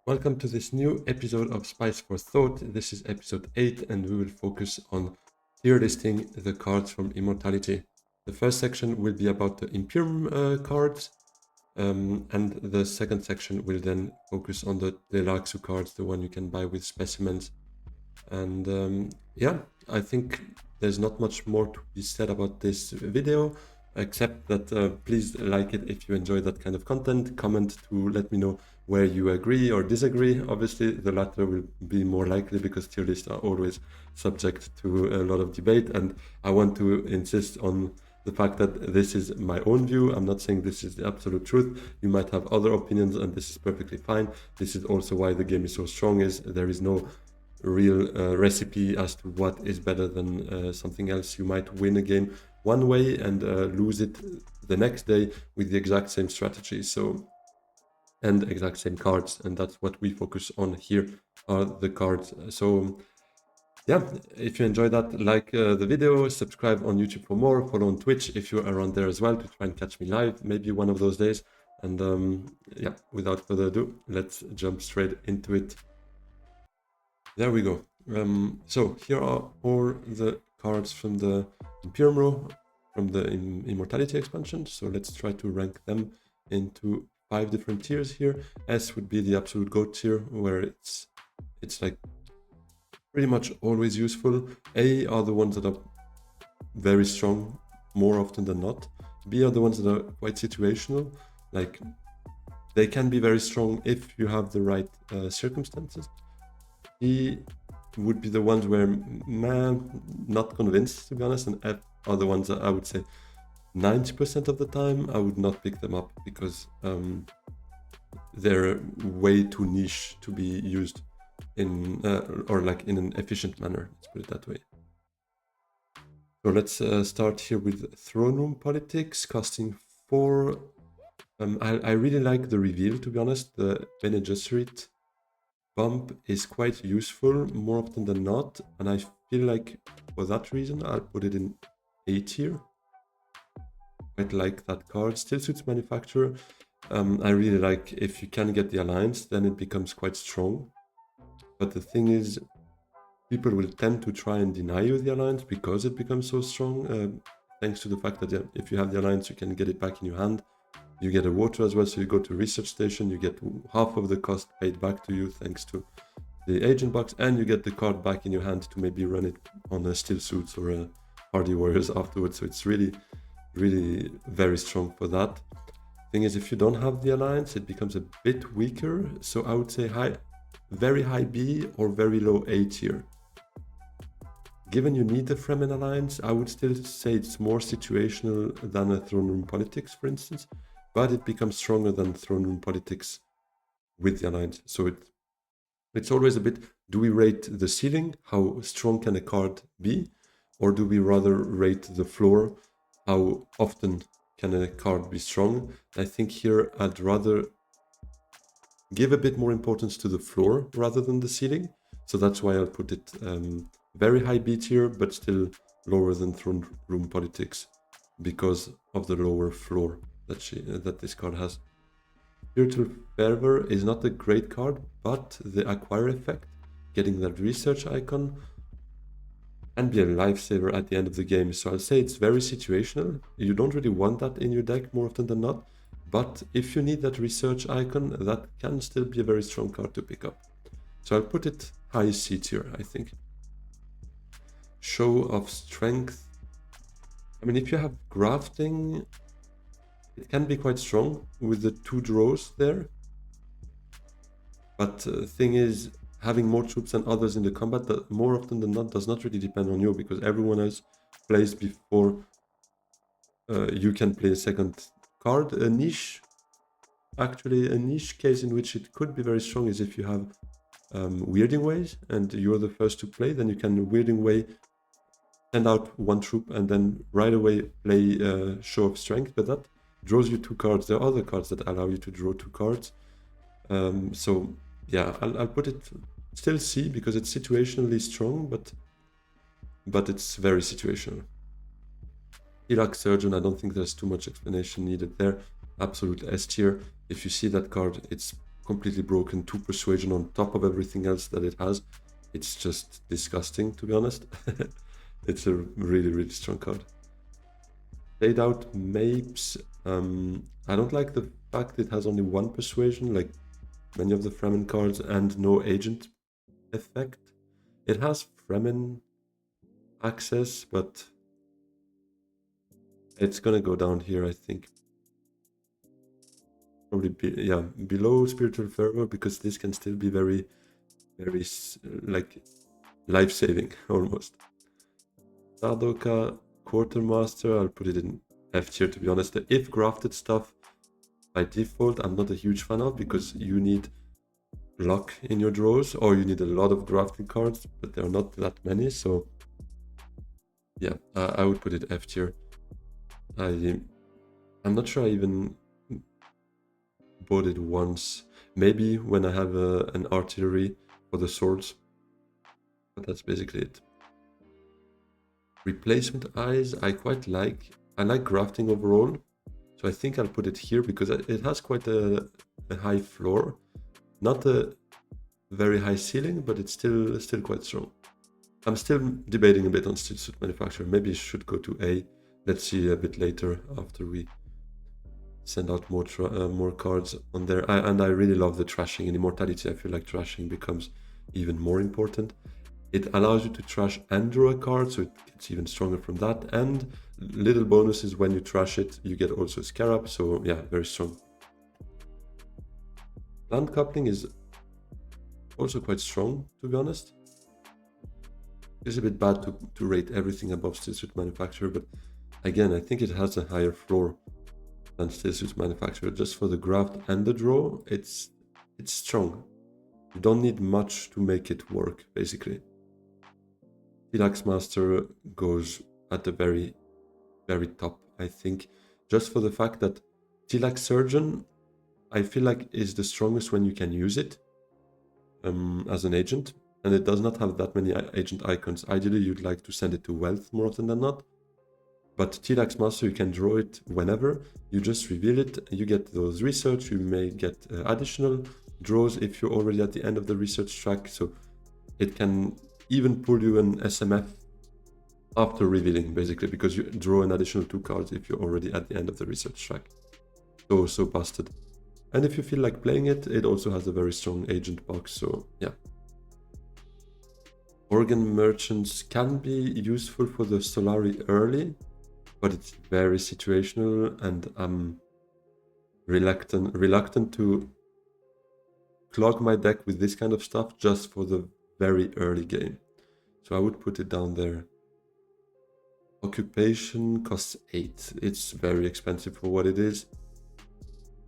Welcome to this new episode of Spice for Thought. This is episode 8 and we will focus on tier listing the cards from Immortality. The first section will be about the Imperium cards and the second section will then focus on the Tleilaxu cards, the one you can buy with specimens. And yeah, I think there's not much more to be said about this video, except that please like it if you enjoy that kind of content, comment to let me know where you agree or disagree. Obviously, the latter will be more likely because tier lists are always subject to a lot of debate, and I want to insist on the fact that this is my own view. I'm not saying this is the absolute truth. You might have other opinions and this is perfectly fine. This is also why the game is so strong, is there is no real recipe as to what is better than something else. You might win a game one way and lose it the next day with the exact same strategy and exact same cards, and that's what we focus on here, are the cards. So yeah, if you enjoyed that, like the video, subscribe on YouTube for more, follow on Twitch if you're around there as well to try and catch me live maybe one of those days. And yeah, without further ado, let's jump straight into it. There we go. So here are all the cards from the Imperium Row, from the Immortality expansion. So let's try to rank them into 5 different tiers here. S would be the absolute GOAT tier, where it's like pretty much always useful. A are the ones that are very strong more often than not. B are the ones that are quite situational, like they can be very strong if you have the right circumstances. E would be the ones where, man, not convinced, to be honest, and F are the ones that I would say 90% of the time I would not pick them up because they're way too niche to be used in or like in an efficient manner, let's put it that way. So let's start here with Throne Room Politics, costing 4. I really like the reveal, to be honest. The Bene Gesserit bump is quite useful more often than not, and I feel like for that reason I'll put it in A tier. Quite like that card. Still suits manufacturer. I really like if you can get the alliance, then it becomes quite strong. But the thing is, people will tend to try and deny you the alliance because it becomes so strong, thanks to the fact that if you have the alliance you can get it back in your hand. You get a water as well, so you go to research station, you get half of the cost paid back to you thanks to the agent box, and you get the card back in your hand to maybe run it on a Steel Suits or a Hardy Warriors afterwards. So it's really very strong for that. Thing is, if you don't have the alliance, it becomes a bit weaker. So I would say very high B or very low A tier. Given you need the Fremen alliance, I would still say it's more situational than a Throne Room Politics, for instance, but it becomes stronger than Throne Room Politics with the alliance. So it's always a bit, do we rate the ceiling, how strong can a card be, or do we rather rate the floor, how often can a card be strong? I think here I'd rather give a bit more importance to the floor rather than the ceiling. So that's why I'll put it very high B tier, but still lower than Throne Room Politics because of the lower floor that this card has. Spiritual Fervor is not a great card, but the acquire effect, getting that research icon, can be a lifesaver at the end of the game. So I'll say it's very situational. You don't really want that in your deck more often than not, but if you need that research icon, that can still be a very strong card to pick up. So I'll put it high C tier, I think. Show of Strength. I mean, if you have grafting, it can be quite strong with the 2 draws there. But the thing is, having more troops than others in the combat, that more often than not does not really depend on you, because everyone else plays before you can play a second card. A niche case in which it could be very strong is if you have Weirding Ways and you're the first to play, then you can Weirding Way, send out 1 troop and then right away play Show of Strength, but that draws you 2 cards. There are other cards that allow you to draw 2 cards. So yeah, I'll put it still C because it's situationally strong, but it's very situational. Tleilaxu Surgeon, I don't think there's too much explanation needed there. Absolute S tier. If you see that card, it's completely broken, 2 persuasion on top of everything else that it has. It's just disgusting, to be honest. It's a really, really strong card. Fade out Mapes. I don't like the fact it has only 1 persuasion, like many of the Fremen cards, and no agent effect. It has Fremen access, but it's gonna go down here, I think. Probably below Spiritual Fervor, because this can still be very, very like life-saving almost. Sardoka Quartermaster, I'll put it in F tier, to be honest. The if grafted stuff by default I'm not a huge fan of, because you need luck in your draws, or you need a lot of grafting cards, but there are not that many, so yeah, I would put it F tier. I'm not sure I even bought it once. Maybe when I have an artillery for the swords, but that's basically it. Replacement eyes, I quite like. I like grafting overall, so I think I'll put it here because it has quite a high floor. Not a very high ceiling, but it's still quite strong. I'm still debating a bit on Steel Suit Manufacturer. Maybe it should go to A. Let's see a bit later after we send out more cards on there. And I really love the trashing. In Immortality, I feel like trashing becomes even more important. It allows you to trash and draw a card, so it gets even stronger from that. And little bonuses when you trash it, you get also Scarab. So yeah, very strong. Land coupling is also quite strong, to be honest. It's a bit bad to rate everything above Steel Suit Manufacturer, but again, I think it has a higher floor than Steel Suit Manufacturer. Just for the graft and the draw, it's strong. You don't need much to make it work, basically. Tleilaxu Master goes at the very, very top, I think, just for the fact that Tleilaxu Surgeon, I feel like, is the strongest when you can use it as an agent, and it does not have that many agent icons. Ideally, you'd like to send it to Wealth more often than not, but Tleilaxu Master, you can draw it whenever. You just reveal it, you get those research, you may get additional draws if you're already at the end of the research track, so it can even pull you an SMF after revealing, basically, because you draw an additional 2 cards if you're already at the end of the research track. So busted. And if you feel like playing it, it also has a very strong agent box, so yeah. Organ Merchants can be useful for the Solari early, but it's very situational, and I'm reluctant to clog my deck with this kind of stuff just for the very early game. So I would put it down there. Occupation costs 8. It's very expensive for what it is.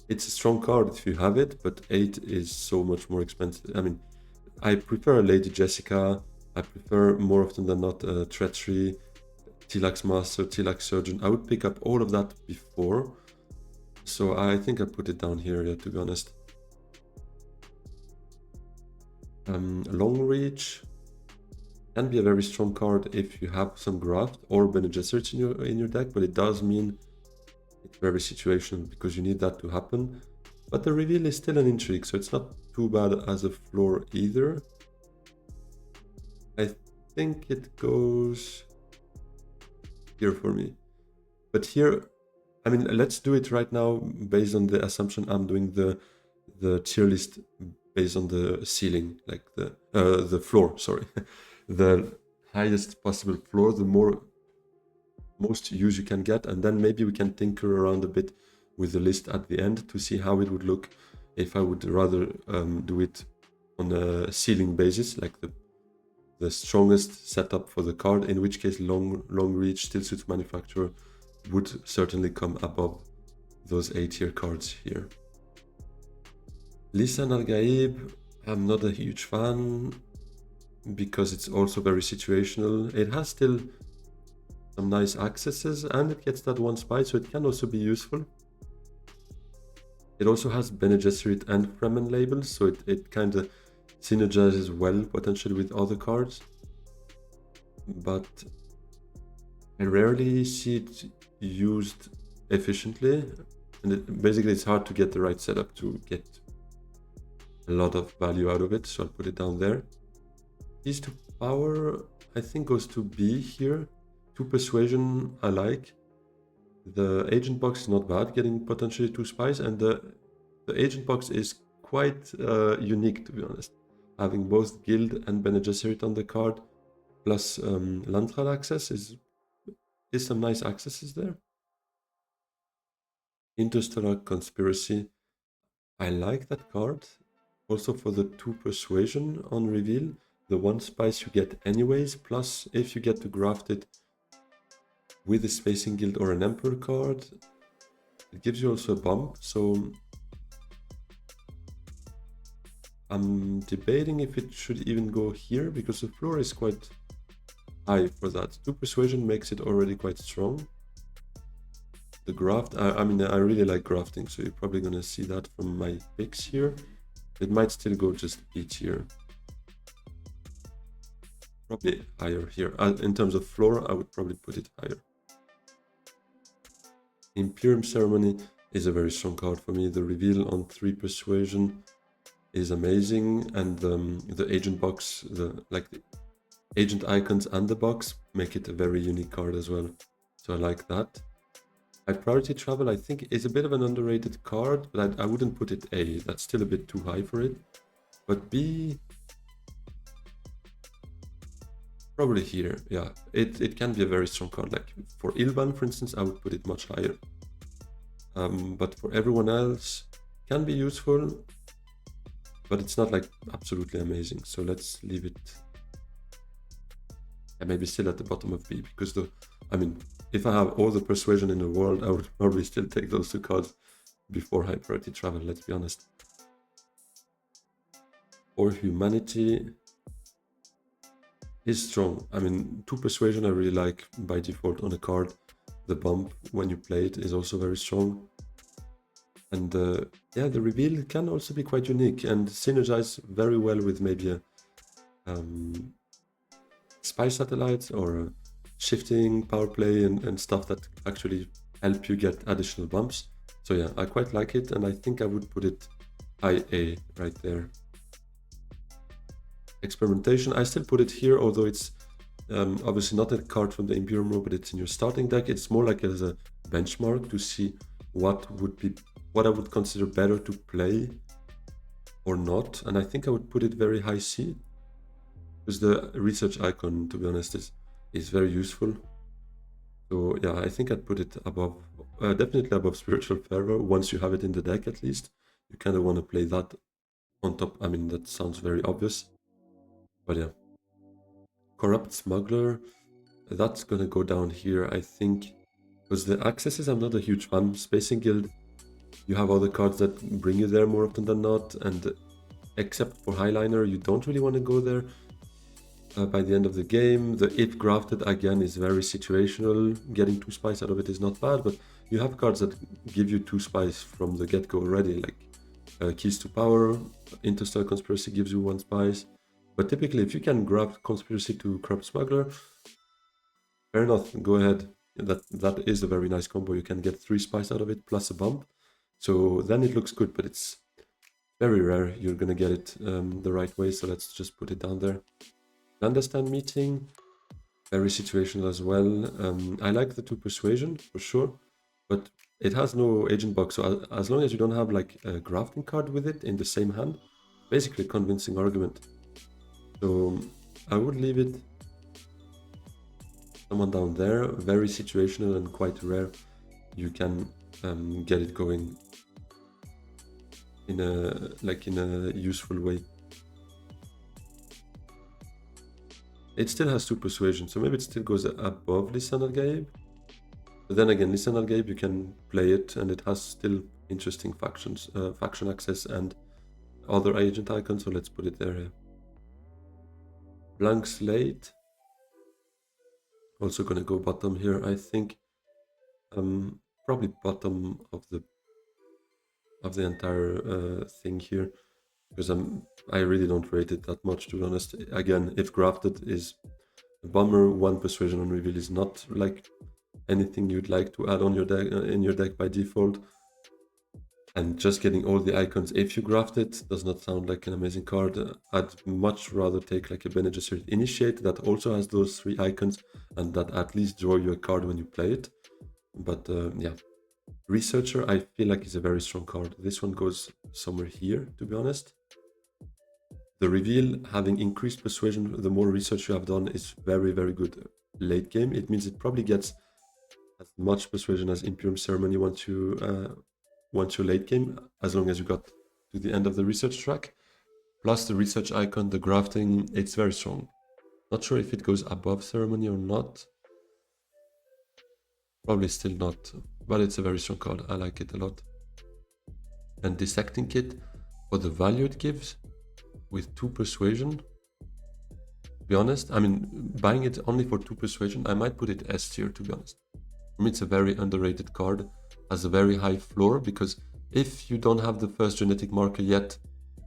It's a strong card if you have it, but 8 is so much more expensive. I mean, I prefer Lady Jessica. I prefer more often than not Treachery, Tleilaxu Master, Tleilaxu Surgeon. I would pick up all of that before. So I think I put it down here, yeah, to be honest. Long Reach can be a very strong card if you have some graft or Bene Gesserits in your deck, but it does mean it's very situational because you need that to happen. But the reveal is still an intrigue, so it's not too bad as a floor either. I think it goes here for me. But here, I mean, let's do it right now based on the assumption I'm doing the tier list based on the ceiling, like the floor, sorry. The highest possible floor, the most use you can get, and then maybe we can tinker around a bit with the list at the end to see how it would look if I would rather do it on a ceiling basis, like the strongest setup for the card, in which case long reach Steel Suit Manufacturer would certainly come above those A tier cards here. Lisan Al-Gaib, I'm not a huge fan because it's also very situational. It has still some nice accesses and it gets that 1 spite, so it can also be useful. It also has Bene Gesserit and Fremen labels, so it kind of synergizes well potentially with other cards. But I rarely see it used efficiently, and basically it's hard to get the right setup to get a lot of value out of it, so I'll put it down there. These 2 power, I think, goes to B here. 2 persuasion, I like. The agent box is not bad, getting potentially 2 spies, and the agent box is quite unique, to be honest. Having both guild and Bene Gesserit on the card, plus Landrat access is some nice accesses there. Interstellar Conspiracy, I like that card. Also for the 2 persuasion on reveal, the 1 spice you get anyways, plus if you get to graft it with a Spacing Guild or an Emperor card, it gives you also a bump. So I'm debating if it should even go here, because the floor is quite high for that. 2 persuasion makes it already quite strong. The graft, I mean, I really like grafting, so you're probably gonna see that from my picks here. It might still go just B tier. Probably higher here. In terms of floor, I would probably put it higher. Imperium Ceremony is a very strong card for me. The reveal on 3 persuasion is amazing, and the agent box, the agent icons and the box make it a very unique card as well. So I like that. High Priority Travel, I think, is a bit of an underrated card, but I wouldn't put it A. That's still a bit too high for it. But B, probably here. Yeah, it can be a very strong card. Like for Ilban, for instance, I would put it much higher. But for everyone else, can be useful, but it's not like absolutely amazing. So let's leave it. And maybe still at the bottom of B, because I mean, if I have all the persuasion in the world, I would probably still take those 2 cards before High Priority Travel, let's be honest. Or Humanity is strong. I mean, 2 persuasion I really like by default on a card. The bump when you play it is also very strong. And yeah, the reveal can also be quite unique and synergize very well with maybe a spy satellites or shifting power play and stuff that actually help you get additional bumps. So yeah, I quite like it, and I think I would put it high A right there. Experimentation, I still put it here, although it's obviously not a card from the Imperium Row, but it's in your starting deck. It's more like as a benchmark to see what I would consider better to play or not, and I think I would put it very high C, because the research icon, to be honest, is very useful. So yeah, I think I'd put it above, definitely above Spiritual Fervor. Once you have it in the deck, at least, you kind of want to play that on top. I mean, that sounds very obvious, but yeah. Corrupt Smuggler, that's gonna go down here, I think, because the accesses, I'm not a huge fan. Spacing Guild, you have other cards that bring you there more often than not, and except for Highliner, you don't really want to go there by the end of the game. The if grafted, again, is very situational. Getting 2 spice out of it is not bad, but you have cards that give you 2 spice from the get-go already, like Keys to Power. Interstellar Conspiracy gives you 1 spice. But typically, if you can grab Conspiracy to Corrupt Smuggler, fair enough, go ahead. That is a very nice combo. You can get 3 spice out of it, plus a bump. So then it looks good, but it's very rare you're gonna get it the right way, so let's just put it down there. Clandestine Meeting, very situational as well. I like the 2 persuasion for sure, but it has no agent box, so as long as you don't have like a grafting card with it in the same hand, basically convincing argument. So I would leave it someone down there, very situational and quite rare. You can get it going in a useful way. It still has 2 persuasion, so maybe it still goes above Lisan al-Gaib. But then again, Lisan al-Gaib, you can play it, and it has still interesting faction access and other agent icons, so let's put it there. Blank Slate, also gonna go bottom here, I think. Probably bottom of the entire thing here, because I really don't rate it that much, to be honest. Again, if grafted is a bummer. 1 persuasion on reveal is not like anything you'd like to add on your deck in your deck by default. And just getting all the icons, if you graft it, does not sound like an amazing card. I'd much rather take like a Bene Gesserit Initiate that also has those 3 icons and that at least draw you a card when you play it. But yeah, Researcher I feel like is a very strong card. This one goes somewhere here, to be honest. The reveal, having increased persuasion, the more research you have done, is very, very good late game. It means it probably gets as much persuasion as Imperium Ceremony once you late game, as long as you got to the end of the research track. Plus the research icon, the grafting, it's very strong. Not sure if it goes above Ceremony or not. Probably still not, but it's a very strong card. I like it a lot. And Dissecting Kit, for the value it gives, with 2 persuasion, to be honest, I mean, buying it only for 2 persuasion, I might put it S tier, to be honest. For me, it's a very underrated card, has a very high floor, because if you don't have the first genetic marker yet,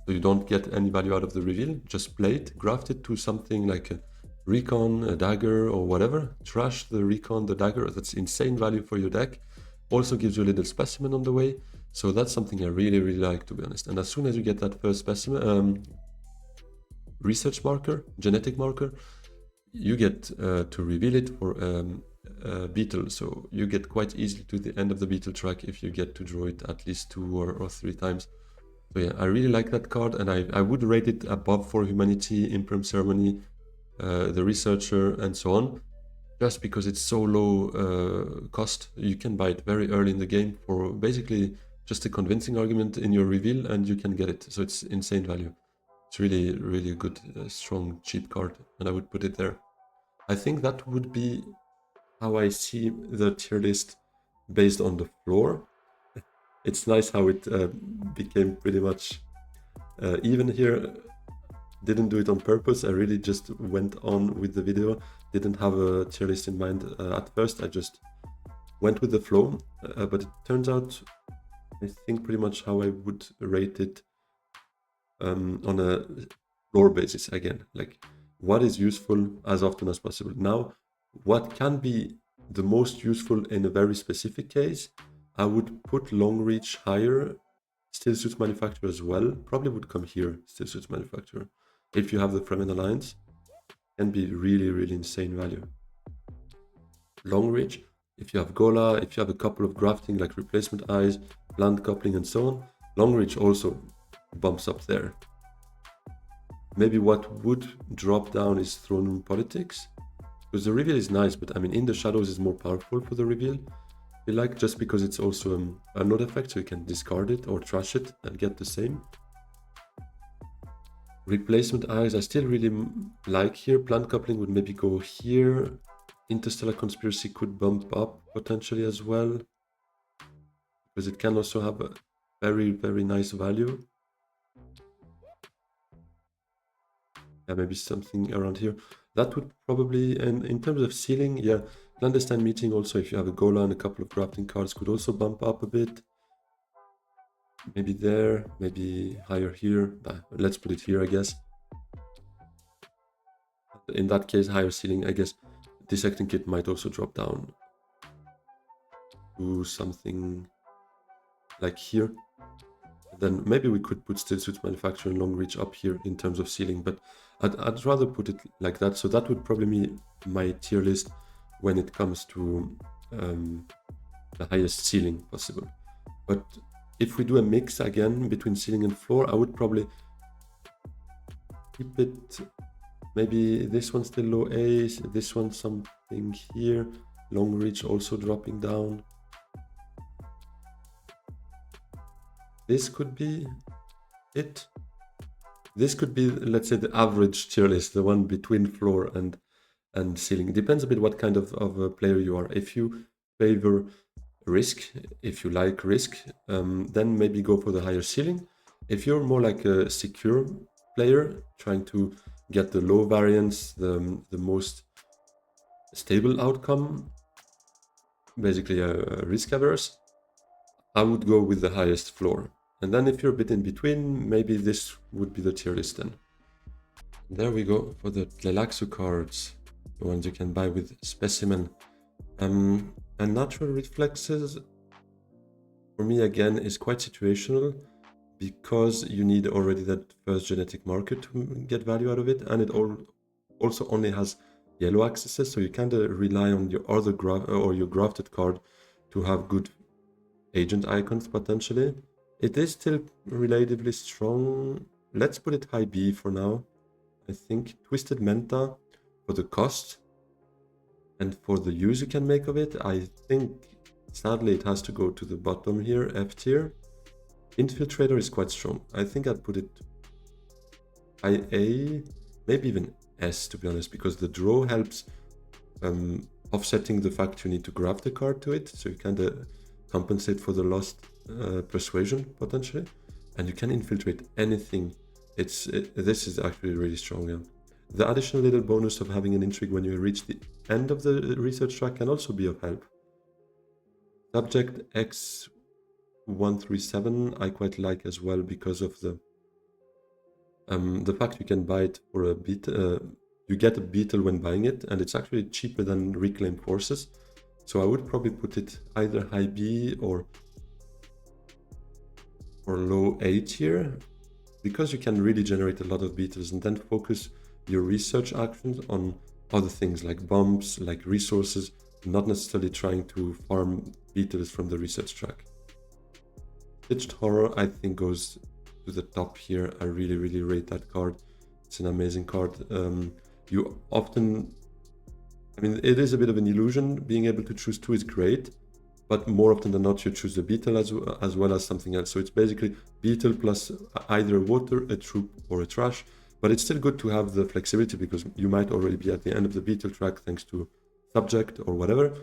so you don't get any value out of the reveal, just play it, graft it to something like a recon, a dagger, or whatever. Trash the recon, the dagger, that's insane value for your deck. Also gives you a little specimen on the way. So that's something I really, really like, to be honest. And as soon as you get that first specimen, research marker, genetic marker, you get to reveal it for beetle. So you get quite easily to the end of the beetle track if you get to draw it at least 2 or 3 times. So yeah, I really like that card, and I would rate it above For Humanity, Imperium Ceremony, the Researcher, and so on, just because it's so low cost. You can buy it very early in the game for basically just a convincing argument in your reveal, and you can get it. So it's insane value. It's really, really a good, strong, cheap card, and I would put it there. I think that would be how I see the tier list based on the floor. It's nice how it became pretty much even here. Didn't do it on purpose. I really just went on with the video. Didn't have a tier list in mind at first. I just went with the flow, but it turns out, I think, pretty much how I would rate it on a floor basis again. Like, what is useful as often as possible. Now, what can be the most useful in a very specific case, I would put Long Reach higher. Still Suits Manufacturer as well. Probably would come here, Still Suits Manufacturer. If you have the Fremen Alliance, can be really, really insane value. Long Reach, if you have Gola, if you have a couple of grafting like Replacement Eyes, Plant Coupling and so on, Long Reach also bumps up there. Maybe what would drop down is Throne Room Politics, because the reveal is nice, but I mean, In the Shadows is more powerful for the reveal. I feel like, just because it's also a node effect, so you can discard it or trash it and get the same. Replacement Eyes I still really like here. Plant Coupling would maybe go here. Interstellar Conspiracy could bump up potentially as well, because it can also have a very, very nice value. Yeah, maybe something around here. That would probably, and in terms of ceiling, yeah, Clandestine Meeting also, if you have a Gola and a couple of grafting cards, could also bump up a bit. Maybe there, maybe higher here. Let's put it here, I guess. In that case, higher ceiling, I guess. Dissecting Kit might also drop down to something like here. Then maybe we could put Still Suits Manufacturer and Long Reach up here in terms of ceiling, but I'd rather put it like that. So that would probably be my tier list when it comes to the highest ceiling possible. But if we do a mix again between ceiling and floor, I would probably keep it, maybe this one still low A, this one something here, Long Reach also dropping down. This could be it. This could be, let's say, the average tier list, the one between floor and ceiling. It depends a bit what kind of a player you are. If you favor risk, if you like risk, then maybe go for the higher ceiling. If you're more like a secure player, trying to get the low variance, the most stable outcome, basically a risk averse, I would go with the highest floor. And then if you're a bit in between, maybe this would be the tier list then. There we go for the Tleilaxu cards, the ones you can buy with Specimen. And Natural Reflexes, for me again is quite situational, because you need already that first genetic marker to get value out of it, and it also only has yellow accesses, so you kind of rely on your other your grafted card to have good agent icons potentially. It is still relatively strong. Let's put it high B for now. I think Twisted Menta for the cost and for the use you can make of it. I think sadly it has to go to the bottom here, F tier. Infiltrator is quite strong. I think I'd put it IA, maybe even S to be honest, because the draw helps offsetting the fact you need to grab the card to it, so you kind of compensate for the lost persuasion potentially, and you can infiltrate anything. This is actually really strong. Yeah. The additional little bonus of having an intrigue when you reach the end of the research track can also be of help. Subject X137 I quite like as well, because of the fact you can buy it for a beetle. You get a beetle when buying it, and it's actually cheaper than Reclaimed Forces. So I would probably put it either high B or low A tier, because you can really generate a lot of beetles and then focus your research actions on other things like bombs, like resources, not necessarily trying to farm beetles from the research track. Stitched Horror I think goes to the top here. I really rate that card. It's an amazing card. You often, I mean, it is a bit of an illusion. Being able to choose two is great, but more often than not you choose the beetle as well as something else. So it's basically beetle plus either a water, a troop, or a trash. But it's still good to have the flexibility, because you might already be at the end of the beetle track thanks to subject or whatever,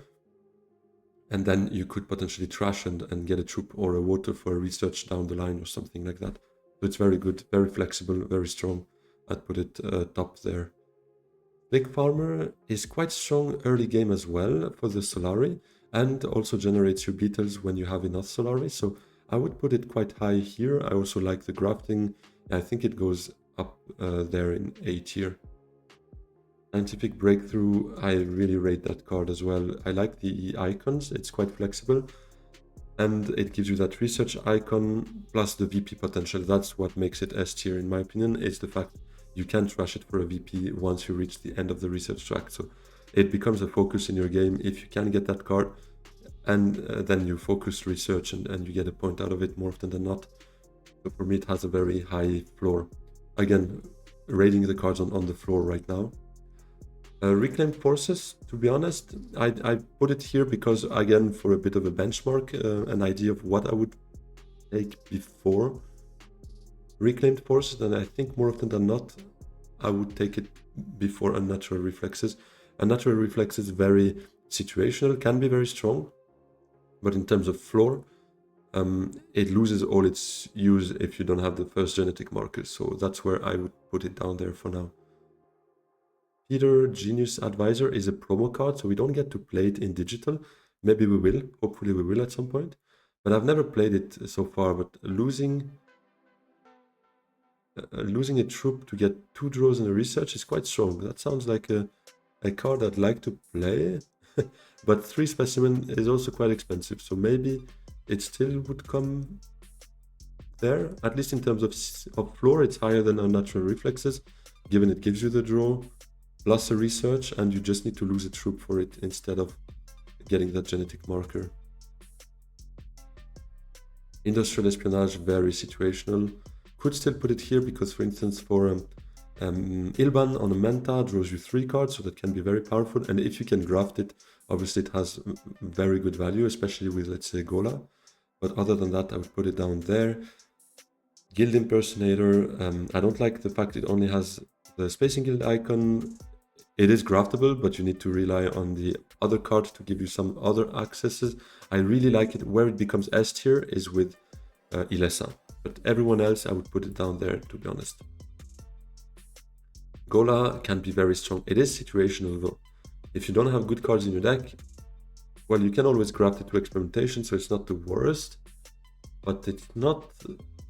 and then you could potentially trash and get a troop or a water for a research down the line or something like that. So it's very good, very flexible, very strong. I'd put it top there. Big Farmer is quite strong early game as well for the Solari, and also generates your beetles when you have enough Solari. So I would put it quite high here. I also like the grafting. I think it goes up there in A tier. Scientific Breakthrough, I really rate that card as well. I like the icons, it's quite flexible, and it gives you that research icon plus the VP potential. That's what makes it S tier in my opinion, is the fact you can trash it for a VP once you reach the end of the research track. So it becomes a focus in your game if you can get that card, and then you focus research and you get a point out of it more often than not. So for me it has a very high floor. Again, rating the cards on the floor right now. Reclaimed Forces, to be honest, I put it here because, again, for a bit of a benchmark, an idea of what I would take before Reclaimed Forces, and I think more often than not, I would take it before Unnatural Reflexes. Unnatural Reflexes, very situational, can be very strong, but in terms of floor, it loses all its use if you don't have the first genetic markers, so that's where I would put it down there for now. Peter Genius Advisor is a promo card, so we don't get to play it in digital. Maybe we will, hopefully we will at some point. But I've never played it so far, but losing a troop to get 2 draws in a research is quite strong. That sounds like a card I'd like to play, but 3 specimen is also quite expensive, so maybe it still would come there. At least in terms of floor, it's higher than Unnatural Reflexes, given it gives you the draw plus a research, and you just need to lose a troop for it instead of getting that genetic marker. Industrial Espionage, very situational. Could still put it here because, for instance, for Ilban on a Menta draws you 3 cards, so that can be very powerful, and if you can graft it, obviously it has very good value, especially with, let's say, Gola. But other than that, I would put it down there. Guild Impersonator, I don't like the fact it only has the Spacing Guild icon. It is graftable, but you need to rely on the other card to give you some other accesses. I really like it. Where it becomes S tier is with Ilesa, but everyone else I would put it down there, to be honest. Gola can be very strong. It is situational though. If you don't have good cards in your deck, well, you can always graft it to Experimentation, so it's not the worst, but it's not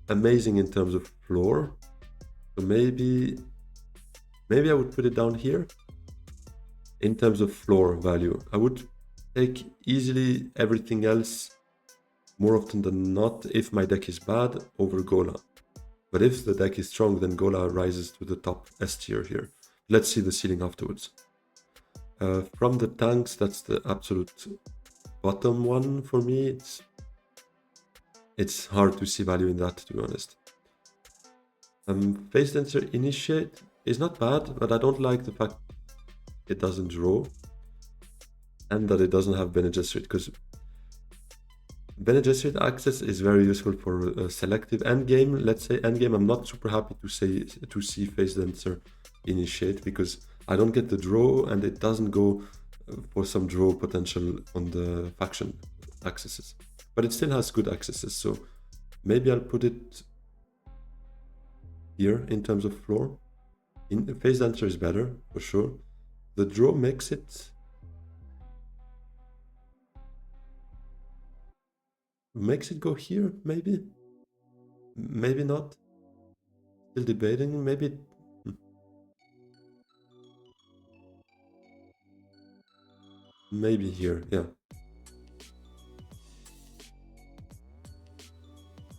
amazing in terms of floor. So maybe I would put it down here. In terms of floor value, I would take easily everything else more often than not, if my deck is bad, over Gola. But if the deck is strong, then Gola rises to the top S tier here. Let's see the ceiling afterwards. From the tanks, that's the absolute bottom one for me. It's hard to see value in that, to be honest. Phase Dancer Initiate is not bad, but I don't like the fact it doesn't draw and that it doesn't have Bene Gesserit, because Bene Gesserit access is very useful for selective endgame. Let's say endgame, I'm not super happy to see Phase Dancer Initiate, because I don't get the draw and it doesn't go for some draw potential on the faction accesses. But it still has good accesses, so maybe I'll put it here in terms of floor. Phase Dancer is better, for sure. The draw makes it go here, maybe? Maybe not. Still debating, maybe. Maybe here, yeah.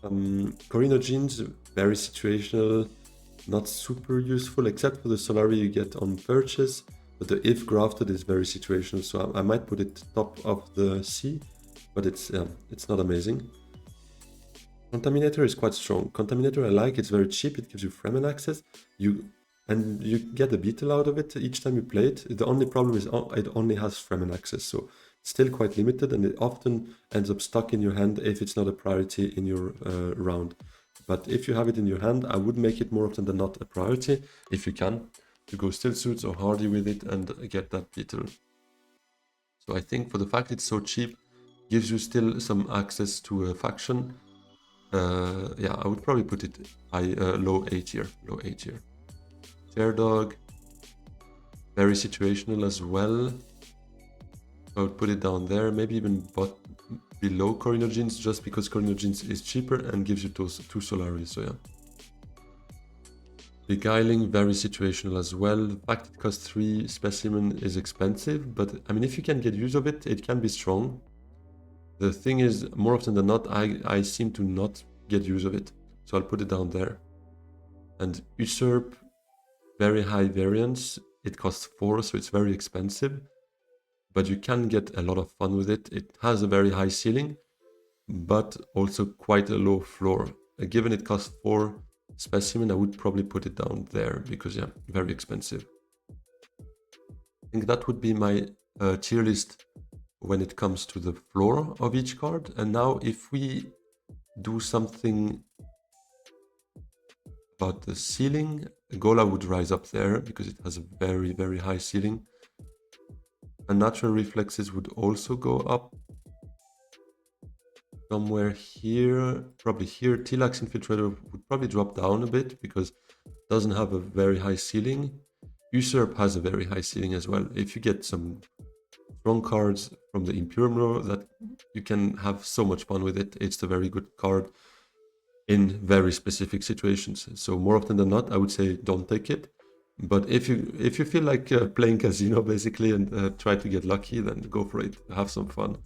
Corinogenes, very situational, not super useful, except for the Solari you get on purchase, but the if grafted is very situational, so I might put it top of the C, but it's not amazing. Contaminator is quite strong. Contaminator I like, it's very cheap, it gives you Fremen access, you get a beetle out of it each time you play it. The only problem is it only has Fremen access, so it's still quite limited, and it often ends up stuck in your hand if it's not a priority in your round. But if you have it in your hand, I would make it more often than not a priority, if you can, to go Still Suits or Hardy with it and get that beetle. So I think for the fact it's so cheap, gives you still some access to a faction. Yeah, I would probably put it low A tier. Tear Dog, very situational as well. I would put it down there, maybe even below Corinogenes, just because Corinogenes is cheaper and gives you those 2 Solaris, so yeah. Beguiling, very situational as well. The fact it costs 3 specimen is expensive, but I mean, if you can get use of it, it can be strong. The thing is, more often than not, I seem to not get use of it, so I'll put it down there. And Usurp, very high variance, it costs 4, so it's very expensive, but you can get a lot of fun with it. It has a very high ceiling, but also quite a low floor. Given it costs 4 specimen, I would probably put it down there, because yeah, very expensive. I think that would be my tier list when it comes to the floor of each card. And now if we do something about the ceiling, Gola would rise up there because it has a very, very high ceiling. And natural reflexes would also go up somewhere here, probably here. Tleilaxu Infiltrator would probably drop down a bit because it doesn't have a very high ceiling. Usurp has a very high ceiling as well. If you get some strong cards from the Imperium Row, that you can have so much fun with it. It's a very good card in very specific situations. So more often than not, I would say don't take it. But if you feel like playing casino basically and try to get lucky, then go for it. Have some fun.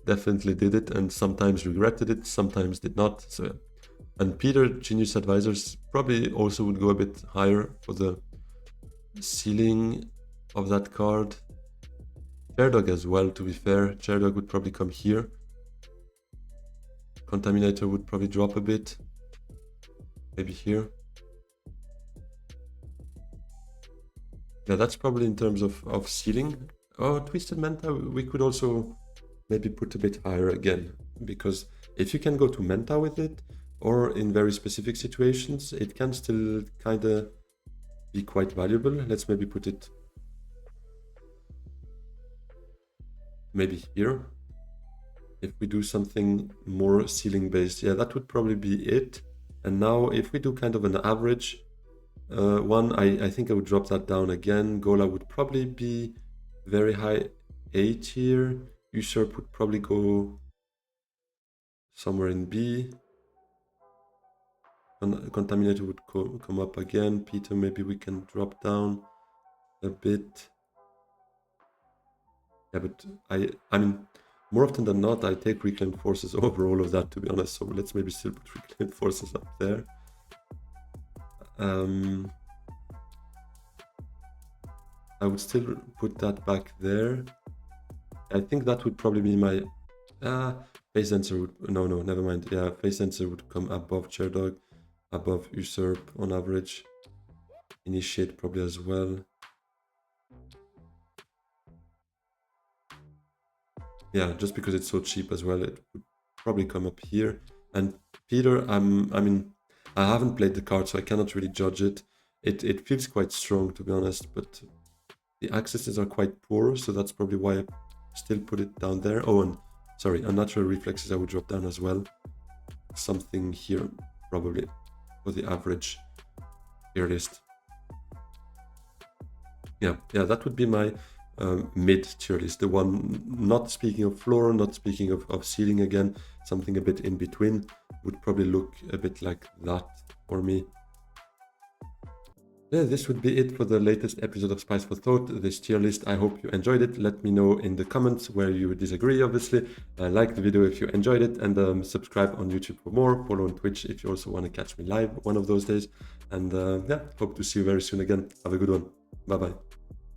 Definitely did it, and sometimes regretted it, sometimes did not. So yeah. And Peter, Genius Advisors, probably also would go a bit higher for the ceiling of that card. Chairdog as well, to be fair. Chairdog would probably come here. Contaminator would probably drop a bit. Maybe here. Yeah, that's probably in terms of ceiling. Oh, Twisted Manta, we could also maybe put a bit higher again. Because if you can go to Manta with it, or in very specific situations, it can still kind of be quite valuable. Let's maybe put it maybe here. If we do something more ceiling based, yeah, that would probably be it. And now if we do kind of an average one, I think I would drop that down again. Gola would probably be very high A tier. Usurp would probably go somewhere in B. Contaminator would come up again. Peter, maybe we can drop down a bit. Yeah, but I mean, more often than not, I take reclaimed forces over all of that, to be honest. So let's maybe still put reclaimed forces up there. I would still put that back there. I think that would probably be my phase sensor would, no, never mind. Yeah, phase sensor would come above chair dog, above usurp on average. Initiate probably as well. Yeah, just because it's so cheap as well, it would probably come up here. And Peter, I mean, I haven't played the card, so I cannot really judge it. It feels quite strong, to be honest, but the accesses are quite poor, so that's probably why I still put it down there. Oh, and sorry, unnatural reflexes I would drop down as well. Something here, probably, for the average tier list. Yeah, that would be my mid tier list. The one, not speaking of floor, not speaking of ceiling again, something a bit in between, would probably look a bit like that for me. Yeah, this would be it for the latest episode of Spice for Thought, this tier list. I hope you enjoyed it. Let me know in the comments where you disagree, obviously. Like the video if you enjoyed it, and subscribe on YouTube for more. Follow on Twitch if you also want to catch me live one of those days. And yeah, hope to see you very soon again. Have a good one. Bye-bye.